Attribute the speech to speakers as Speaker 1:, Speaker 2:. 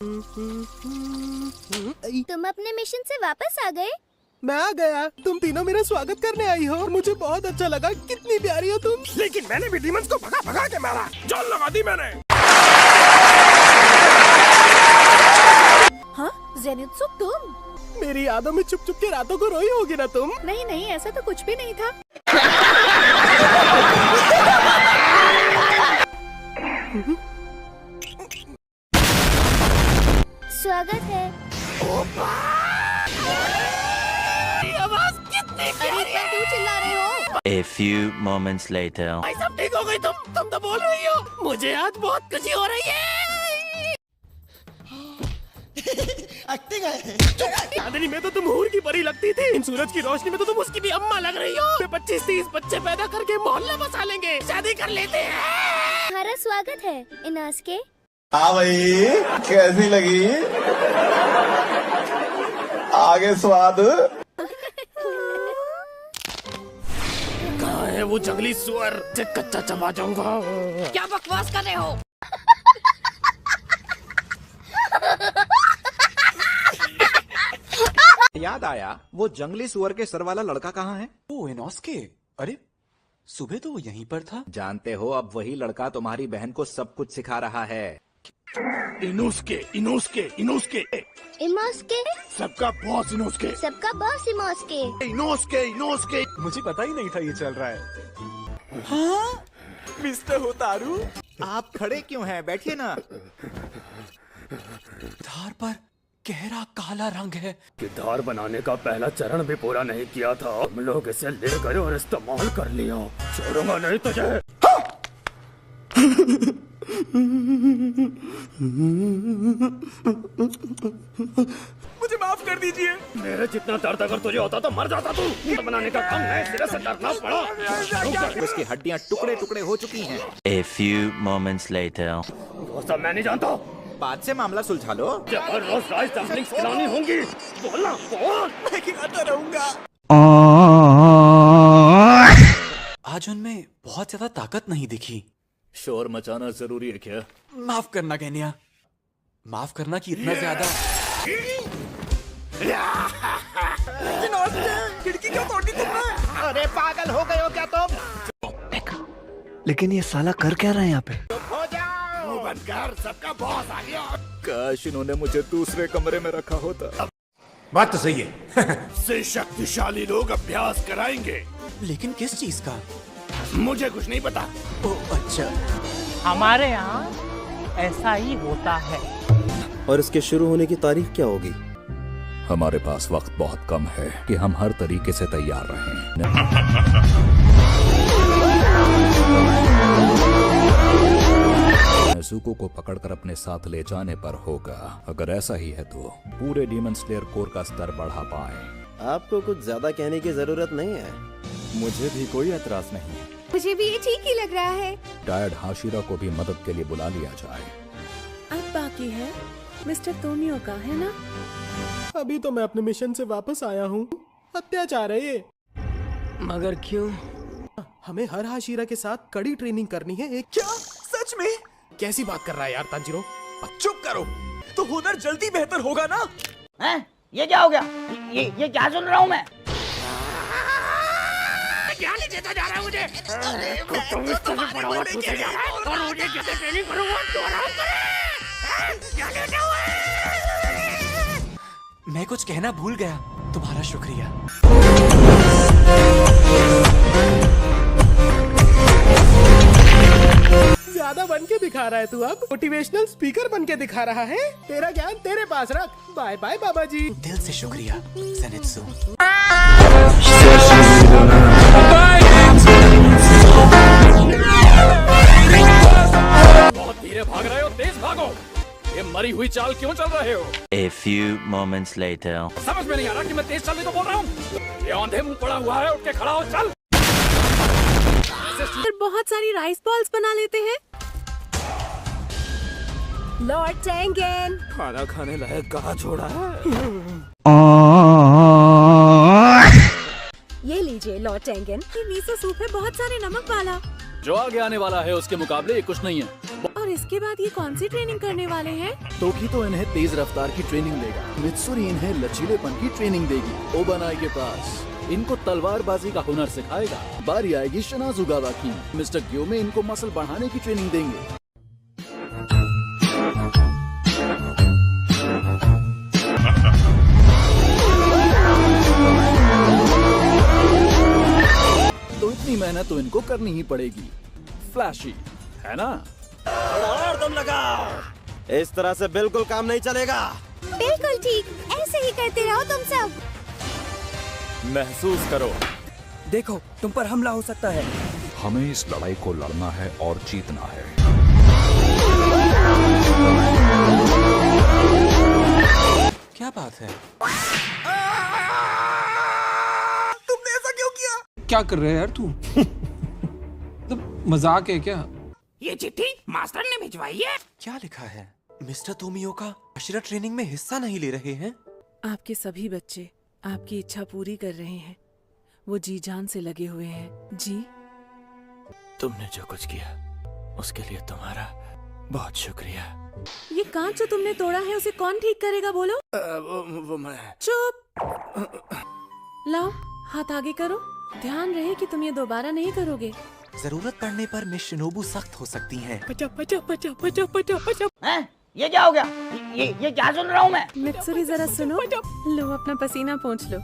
Speaker 1: तुम अपने मिशन से वापस आ गए?
Speaker 2: मैं आ गया। तुम तीनों मेरा स्वागत करने आई हो और मुझे बहुत अच्छा लगा। कितनी प्यारी हो तुम।
Speaker 3: लेकिन मैंने भी डीमंस को भगा भगा के मारा। जान लगा दी मैंने।
Speaker 1: हाँ, ज़ेनित्सु तुम?
Speaker 2: मेरी यादों में चुप चुप के रातों को रोई होगी ना तुम?
Speaker 1: नहीं नहीं, ऐसा तो कुछ भी नहीं था। स्वागत है।
Speaker 3: आवाज कितनी
Speaker 1: अरे इतना क्यों चिल्ला रहे हो?
Speaker 4: A few moments later.
Speaker 3: भाई सब ठीक हो गई तुम तो बोल रही हो। मुझे आज बहुत खुशी हो रही है। चांदनी में तो तुम हूर की परी लगती थी। इन सूरज की रोशनी में तो तुम उसकी भी अम्मा लग रही हो। 25-30 बच्चे पैदा करके मोहल्ला बसा लेंगे। शादी कर लेते हैं।
Speaker 1: तुम्हारा स्वागत है इनास के।
Speaker 5: हाँ भाई, कैसी लगी? आगे स्वाद।
Speaker 3: कहाँ है वो जंगली सुअर? कच्चा चबा जाऊंगा।
Speaker 1: क्या बकवास कर रहे हो?
Speaker 6: याद आया, वो जंगली सुअर के सर वाला लड़का कहाँ है?
Speaker 7: ओ इनोस के। अरे सुबह तो वो यहीं पर था।
Speaker 6: जानते हो, अब वही लड़का तुम्हारी बहन को सब कुछ सिखा रहा है।
Speaker 3: इनोस के।
Speaker 1: इमास के?
Speaker 3: सबका बॉस इनोस के।
Speaker 1: सबका बॉस इमास के।
Speaker 3: इनोस के।
Speaker 7: मुझे पता ही नहीं था ये चल रहा है। हाँ मिस्टर होतारू,
Speaker 6: आप खड़े क्यों हैं? बैठिए ना।
Speaker 7: धार पर गहरा काला रंग है।
Speaker 3: धार बनाने का पहला चरण भी पूरा नहीं किया था। हम लोग इसे ले गए और इस्तेमाल कर लिया। छोड़ूंगा नहीं तुझे।
Speaker 7: मुझे माफ कर दीजिए।
Speaker 3: मेरे जितना दर्द अगर तुझे होता तो मर जाता तू। धार बनाने का काम नए सिरे से करना पड़ा।
Speaker 6: उसकी हड्डियां टुकड़े टुकड़े हो चुकी हैं।
Speaker 4: A few moments later.
Speaker 3: वो सब मैं नहीं जानता।
Speaker 6: बात से मामला सुलझा लो।
Speaker 3: हर रोज राइस डम्पलिंग्स खिलानी होंगी। बोलना बोल।
Speaker 7: मैं खिलाता रहूंगा। आज उनमें बहुत ज्यादा ताकत नहीं दिखी।
Speaker 3: शोर मचाना जरूरी है क्या?
Speaker 7: माफ करना केनिया। माफ करना कि इतना ज्यादा। खिड़की क्यों तोड़ी तुमने?
Speaker 6: अरे पागल हो गए हो क्या तुम?
Speaker 2: लेकिन ये साला कर क्या रहा है यहाँ पे?
Speaker 3: बनकर सबका बॉस आ गया।
Speaker 6: काश इन्होंने मुझे दूसरे कमरे में रखा होता।
Speaker 3: बात तो सही है। से शक्तिशाली लोग अभ्यास कराएंगे।
Speaker 7: लेकिन किस चीज का?
Speaker 3: मुझे कुछ नहीं पता।
Speaker 7: ओ अच्छा।
Speaker 8: हमारे यहाँ ऐसा ही होता है।
Speaker 2: और इसके शुरू होने की तारीख क्या होगी?
Speaker 6: हमारे पास वक्त बहुत कम है कि हम हर तरीके से तैयार रहें। नेज़ुको को पकड़कर अपने साथ ले जाने पर होगा। अगर ऐसा ही है तो पूरे डीमन स्लेयर कोर का स्तर बढ़ा पाए।
Speaker 2: आपको कुछ ज्यादा कहने की जरूरत नहीं है।
Speaker 6: मुझे भी कोई एतराज नहीं है।
Speaker 1: मुझे भी ये ठीक ही लग रहा है।
Speaker 6: टायर्ड हाशिरा को भी मदद के लिए बुला लिया जाए।
Speaker 9: अब बाकी है मिस्टर तोमियो का, है ना?
Speaker 2: अभी तो मैं अपने मिशन से वापस आया हूँ। अत्याचार है ये।
Speaker 8: मगर क्यों?
Speaker 2: हमें हर हाशिरा के साथ कड़ी ट्रेनिंग करनी है। एक
Speaker 7: क्या सच में?
Speaker 2: कैसी बात कर रहा है यार तांजीरो?
Speaker 7: चुप करो। तो हुनर जल्दी बेहतर होगा ना?
Speaker 8: हैं? ये क्या हो गया? ये क्या सुन रहा हूँ मैं?
Speaker 3: क्या नहीं देता जा रहा है मुझे? तुम इस तरह बढ़ावा छूटे जा रहा है और मुझे किसे ट्रेनिंग करूँगा तो आराम करे। क्या लेटा हुआ है?
Speaker 7: मैं कुछ कहना भूल गया। तुम्हारा शुक्रिया।
Speaker 2: ज्यादा बन के दिखा रहा है तू। अब मोटिवेशनल स्पीकर बन के दिखा रहा है। तेरा ज्ञान तेरे पास रख। बाय बाय बाबा जी।
Speaker 7: दिल से शुक्रिया ज़ेनित्सु।
Speaker 3: बहुत धीरे भाग रहे हो, तेज भागो। ये मरी हुई चाल क्यों चल रहे हो?
Speaker 4: A few moments later.
Speaker 3: समझ में नहीं आ रहा कि मैं तेज चलने को बोल रहा हूँ। ये औंधे मुंह पड़ा हुआ है। उठ के खड़ा हो, चल।
Speaker 9: बहुत सारी राइस बॉल्स बना लेते हैं। लॉर्ड टेंगेन,
Speaker 3: खाना खाने लायक कहाँ छोड़ा है?
Speaker 9: ये लीजिए लॉर्ड टेंगेन। ये मिसो सूप है बहुत सारे नमक वाला
Speaker 3: जो आगे आने वाला है उसके मुकाबले ये कुछ नहीं है।
Speaker 9: और इसके बाद ये कौन सी ट्रेनिंग करने वाले हैं?
Speaker 10: तोकी तो इन्हें तेज रफ्तार की ट्रेनिंग देगा, मित्सुरी इन्हें लचीलेपन की ट्रेनिंग देगी, ओबानाई के पास इनको तलवारबाजी का हुनर सिखाएगा। बारी आएगी शिनाजुगावा की, मिस्टर ग्योमे इनको मसल बढ़ाने की ट्रेनिंग देंगे। तो इतनी मेहनत तो इनको करनी ही पड़ेगी। फ्लैशी है ना?
Speaker 7: और तुम लगाओ, इस तरह से बिल्कुल काम नहीं चलेगा।
Speaker 1: बिल्कुल ठीक, ऐसे ही करते रहो तुम सब।
Speaker 7: महसूस करो,
Speaker 10: देखो तुम पर हमला हो सकता है।
Speaker 6: हमें इस लड़ाई को लड़ना है और जीतना है।
Speaker 10: क्या बात है?
Speaker 7: तुमने ऐसा क्यों किया?
Speaker 11: क्या कर रहे हैं यार तू? तो मजाक है क्या?
Speaker 3: ये चिट्ठी मास्टर ने भिजवाई है।
Speaker 10: क्या लिखा है? मिस्टर तोमियोका अशरा ट्रेनिंग में हिस्सा नहीं ले रहे हैं।
Speaker 9: आपके सभी बच्चे आपकी इच्छा पूरी कर रहे हैं। वो जी जान से लगे हुए हैं। जी,
Speaker 10: तुमने जो कुछ किया उसके लिए तुम्हारा बहुत शुक्रिया।
Speaker 9: ये कांच जो तुमने तोड़ा है उसे कौन ठीक करेगा बोलो?
Speaker 10: वो मैं।
Speaker 9: चुप। लाओ हाथ आगे करो। ध्यान रहे कि तुम ये दोबारा नहीं करोगे।
Speaker 10: जरूरत पड़ने पर मिस शिनोबू सख्त हो सकती हैं।
Speaker 3: हैं? ये क्या हो गया? ये क्या सुन रहा हूँ मैं?
Speaker 9: मित्सुरी जरा सुनो। लो अपना पसीना पोंछ लो।